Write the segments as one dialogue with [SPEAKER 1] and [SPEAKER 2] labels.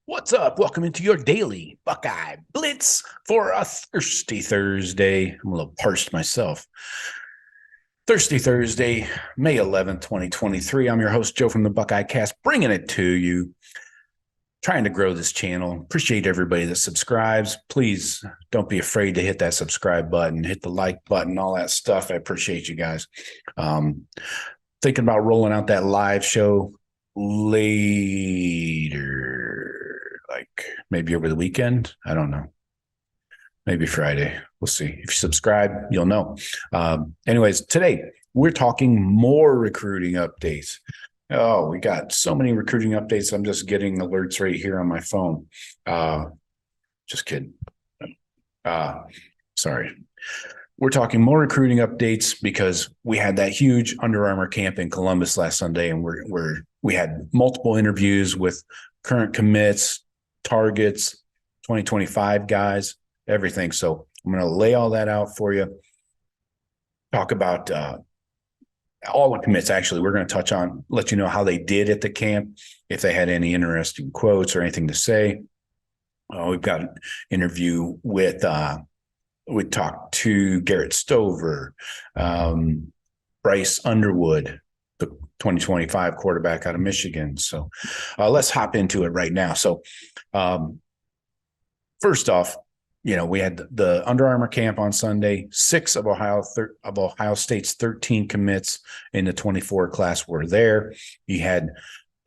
[SPEAKER 1] What's up? Welcome into your daily Buckeye Blitz for a Thirsty Thursday. I'm a little parched myself. Thirsty Thursday, May 11th, 2023. I'm your host, Joe from the Buckeye Cast, bringing it to you. Trying to grow this channel. Appreciate everybody that subscribes. Please don't be afraid to hit that subscribe button, hit the like button, all that stuff. I appreciate you guys. Thinking about rolling out that live show later, like maybe over the weekend. I don't know. Maybe Friday. We'll see. If you subscribe, you'll know. Anyways, today we're talking more recruiting updates. Oh, we got so many recruiting updates. I'm just getting alerts right here on my phone. Just kidding. Sorry. We're talking more recruiting updates because we had that huge Under Armour camp in Columbus last Sunday, and we had multiple interviews with current commits, targets, 2025 guys, everything. So I'm going to lay all that out for you. Talk about all the commits. Actually, we're going to touch on, let you know how they did at the camp, if they had any interesting quotes or anything to say. We've got an interview with we talked to Garrett Stover, Bryce Underwood, the 2025 quarterback out of Michigan. So let's hop into it right now. So first off, we had the Under Armour camp on Sunday. 6 of Ohio State's 13 commits in the 24 class were there. You had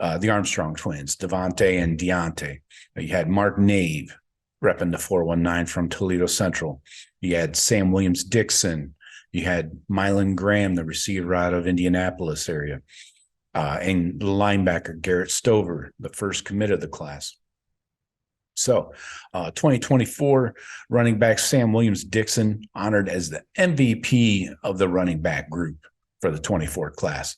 [SPEAKER 1] the Armstrong twins, Devontae and Deontay. You had Mark Nave repping the 419 from Toledo Central. You had Sam Williams-Dixon. You had Mylan Graham, the receiver out of Indianapolis area. And the linebacker, Garrett Stover, the first commit of the class. So 2024 running back Sam Williams-Dixon honored as the MVP of the running back group for the 24 class.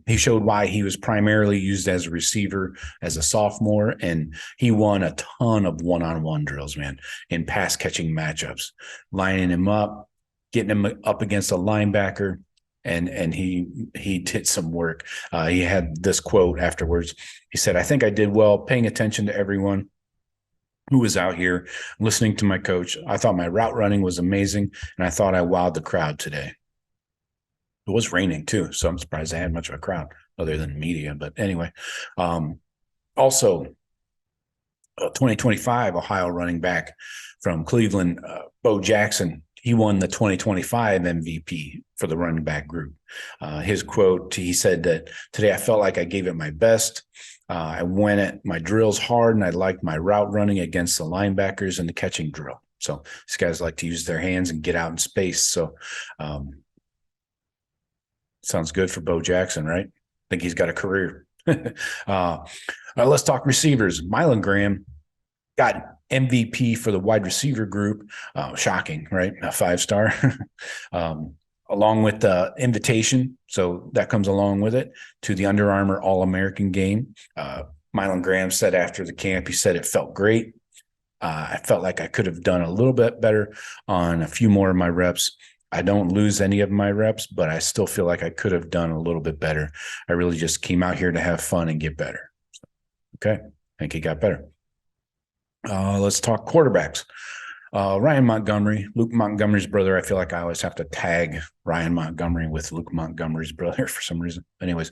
[SPEAKER 1] He showed why he was primarily used as a receiver as a sophomore, and he won a ton of one-on-one drills, man, in pass catching matchups, lining him up, getting him up against a linebacker, and he did some work. He had this quote afterwards. He said, "I think I did well paying attention to everyone who was out here, listening to my coach. I thought my route running was amazing, and I thought I wowed the crowd today." It was raining too, so I'm surprised they had much of a crowd other than media. But anyway, also 2025 Ohio running back from Cleveland, Bo Jackson, he won the 2025 MVP for the running back group. His quote, he said that, "Today I felt like I gave it my best. I went at my drills hard, and I liked my route running against the linebackers and the catching drill." So these guys like to use their hands and get out in space. So sounds good for Bo Jackson, right? I think he's got a career. Let's talk receivers. Mylan Graham got MVP for the wide receiver group. Shocking, right? A 5-star. Along with the invitation, so that comes along with it, to the Under Armour All-American game. Mylan Graham said after the camp, he said, "It felt great. I felt like I could have done a little bit better on a few more of my reps. I don't lose any of my reps, but I still feel like I could have done a little bit better. I really just came out here to have fun and get better." So, okay, I think he got better. Let's talk quarterbacks. Ryan Montgomery, Luke Montgomery's brother. I feel like I always have to tag Ryan Montgomery with Luke Montgomery's brother for some reason. Anyways,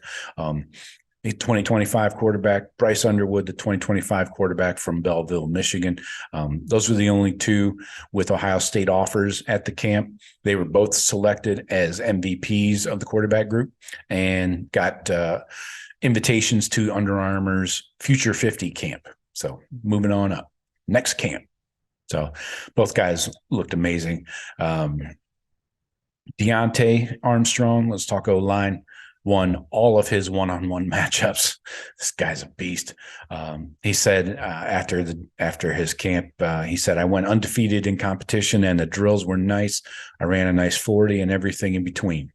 [SPEAKER 1] 2025 quarterback, Bryce Underwood, the 2025 quarterback from Belleville, Michigan. Those were the only 2 with Ohio State offers at the camp. They were both selected as MVPs of the quarterback group and got invitations to Under Armour's Future 50 camp. So moving on up. Next camp. So both guys looked amazing. Deontay Armstrong, let's talk O-line, won all of his one-on-one matchups. This guy's a beast. He said after his camp, he said, "I went undefeated in competition and the drills were nice. I ran a nice 40 and everything in between."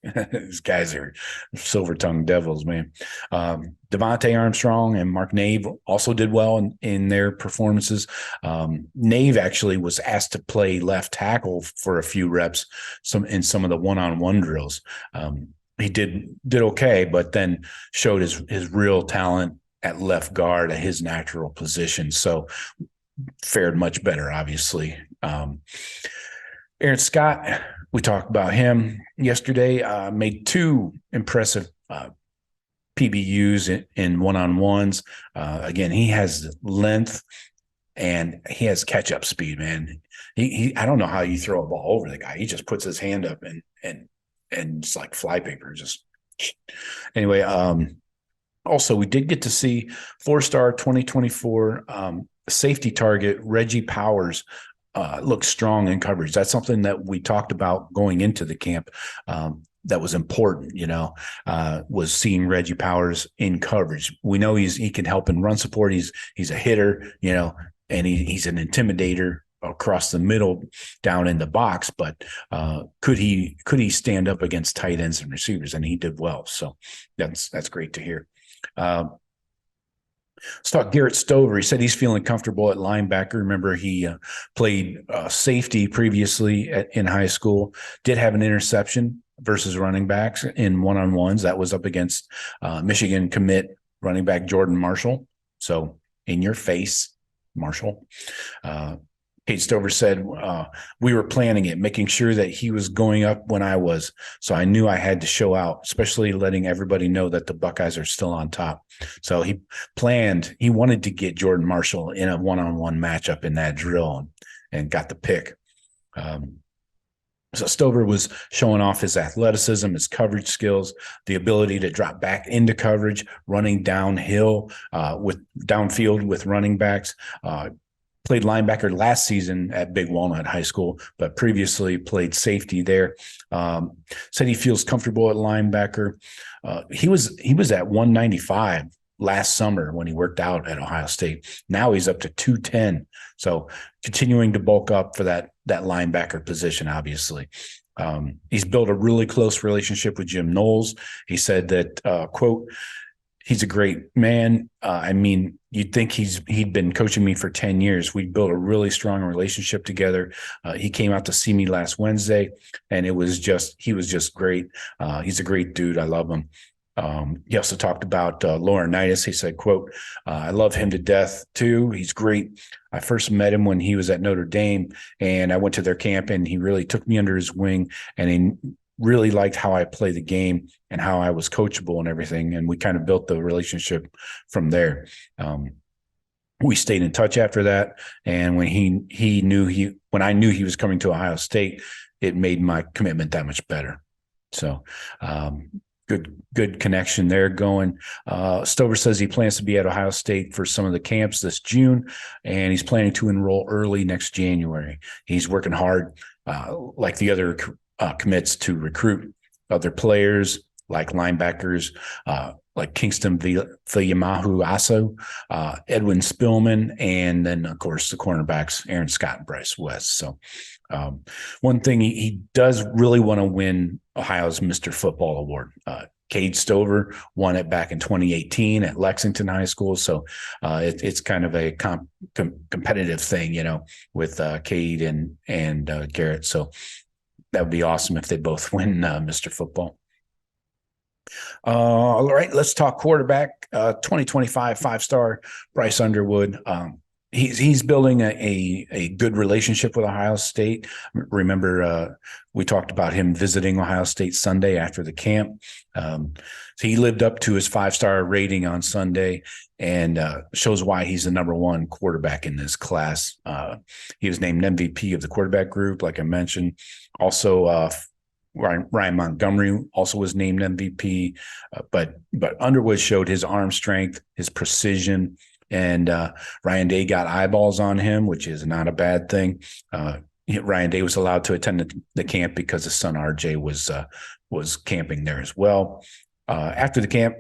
[SPEAKER 1] These guys are silver-tongued devils, man. Devontae Armstrong and Mark Nave also did well in their performances. Nave actually was asked to play left tackle for a few reps in some of the one-on-one drills. He did okay, but then showed his real talent at left guard at his natural position. So fared much better, obviously. Aaron Scott, we talked about him yesterday, made two impressive PBUs in one-on-ones. Again, he has length and he has catch-up speed, man. I don't know how you throw a ball over the guy. He just puts his hand up and it's like flypaper. Just anyway. Also, we did get to see 4-star 2024 safety target Reggie Powers look strong in coverage. That's something that we talked about going into the camp. That was important, was seeing Reggie Powers in coverage. We know he can help in run support. He's a hitter, and he's an intimidator across the middle down in the box, but could he stand up against tight ends and receivers? And he did well. So that's great to hear. Let's talk Garrett Stover. He said he's feeling comfortable at linebacker. Remember, he played safety previously in high school, did have an interception versus running backs in one-on-ones. That was up against Michigan commit running back Jordan Marshall. So in your face, Marshall. Kate Stover said, we were planning it, making sure that he was going up when I was. So I knew I had to show out, especially letting everybody know that the Buckeyes are still on top. So he wanted to get Jordan Marshall in a one-on-one matchup in that drill and got the pick. So Stover was showing off his athleticism, his coverage skills, the ability to drop back into coverage, running downhill downfield with running backs. Played linebacker last season at Big Walnut High School, but previously played safety there. Said he feels comfortable at linebacker. He was at 195 last summer when he worked out at Ohio State. Now he's up to 210. So continuing to bulk up for that linebacker position, obviously. He's built a really close relationship with Jim Knowles. He said that, quote, he's a great man. You'd think he'd been coaching me for 10 years. We built a really strong relationship together. He came out to see me last Wednesday, and he was just great. He's a great dude. I love him. He also talked about Laurinaitis. He said, quote, I love him to death too. He's great. I first met him when he was at Notre Dame, and I went to their camp, and he really took me under his wing, and he really liked how I play the game and how I was coachable and everything. And we kind of built the relationship from there. We stayed in touch after that. And when when I knew he was coming to Ohio State, it made my commitment that much better. So, good connection there going. Stover says he plans to be at Ohio State for some of the camps this June, and he's planning to enroll early next January. He's working hard, like the other commits, to recruit other players like linebackers, like Kingston Viliamahu Aso, Edwin Spillman, and then, of course, the cornerbacks, Aaron Scott and Bryce West. So one thing he does really want to win Ohio's Mr. Football Award. Cade Stover won it back in 2018 at Lexington High School. So it's kind of a competitive thing, with Cade and Garrett. So that would be awesome if they both win Mr. Football. All right, let's talk quarterback. 2025 5-star Bryce Underwood. He's building a good relationship with Ohio State. Remember, we talked about him visiting Ohio State Sunday after the camp. So he lived up to his 5-star rating on Sunday, and shows why he's the number one quarterback in this class. He was named MVP of the quarterback group, like I mentioned. Also, Ryan Montgomery also was named MVP, but Underwood showed his arm strength, his precision, and Ryan Day got eyeballs on him, which is not a bad thing. Ryan Day was allowed to attend the camp because his son RJ was camping there as well. After the camp,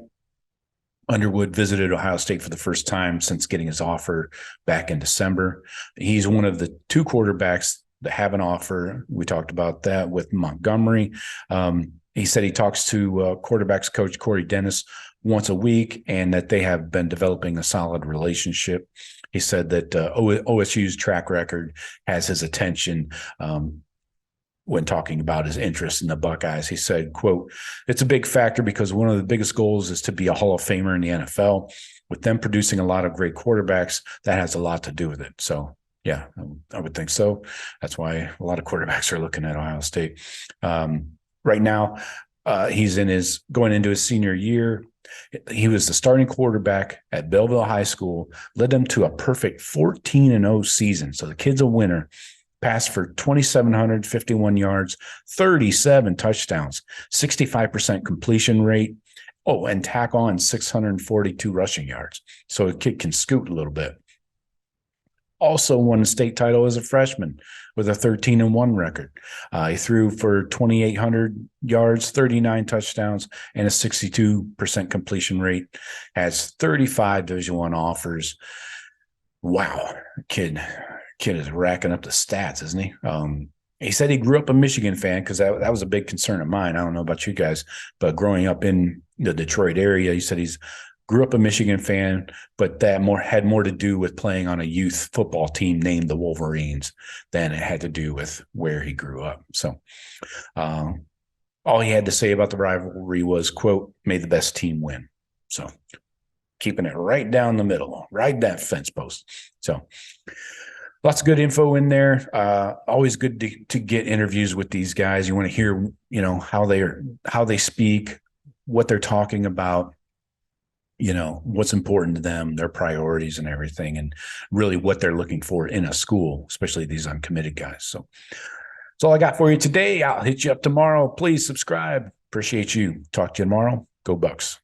[SPEAKER 1] Underwood visited Ohio State for the first time since getting his offer back in December. He's one of the 2 quarterbacks that have an offer. We talked about that with Montgomery. He said he talks to quarterbacks coach Corey Dennis once a week, and that they have been developing a solid relationship. He said that OSU's track record has his attention when talking about his interest in the Buckeyes. He said, quote, it's a big factor because one of the biggest goals is to be a Hall of Famer in the NFL. with them producing a lot of great quarterbacks, that has a lot to do with it. So, yeah, I would think so. That's why a lot of quarterbacks are looking at Ohio State. Right now, he's going into his senior year. He was the starting quarterback at Belleville High School, led them to a perfect 14-0 season. So the kid's a winner. Passed for 2,751 yards, 37 touchdowns, 65% completion rate. Oh, and tack on 642 rushing yards. So a kid can scoot a little bit. Also won a state title as a freshman with a 13-1 record. He threw for 2,800 yards, 39 touchdowns, and a 62% completion rate. Has 35 Division I offers. Wow, kid is racking up the stats, isn't he? He said he grew up a Michigan fan because that was a big concern of mine. I don't know about you guys, but growing up in the Detroit area, he said he's grew up a Michigan fan, but that had more to do with playing on a youth football team named the Wolverines than it had to do with where he grew up. So all he had to say about the rivalry was, quote, "May the best team win." So keeping it right down the middle, right that fence post. So lots of good info in there. Always good to get interviews with these guys. You want to hear, how they speak, what they're talking about, what's important to them, their priorities and everything, and really what they're looking for in a school, especially these uncommitted guys. So that's all I got for you today. I'll hit you up tomorrow. Please subscribe. Appreciate you. Talk to you tomorrow. Go Bucks.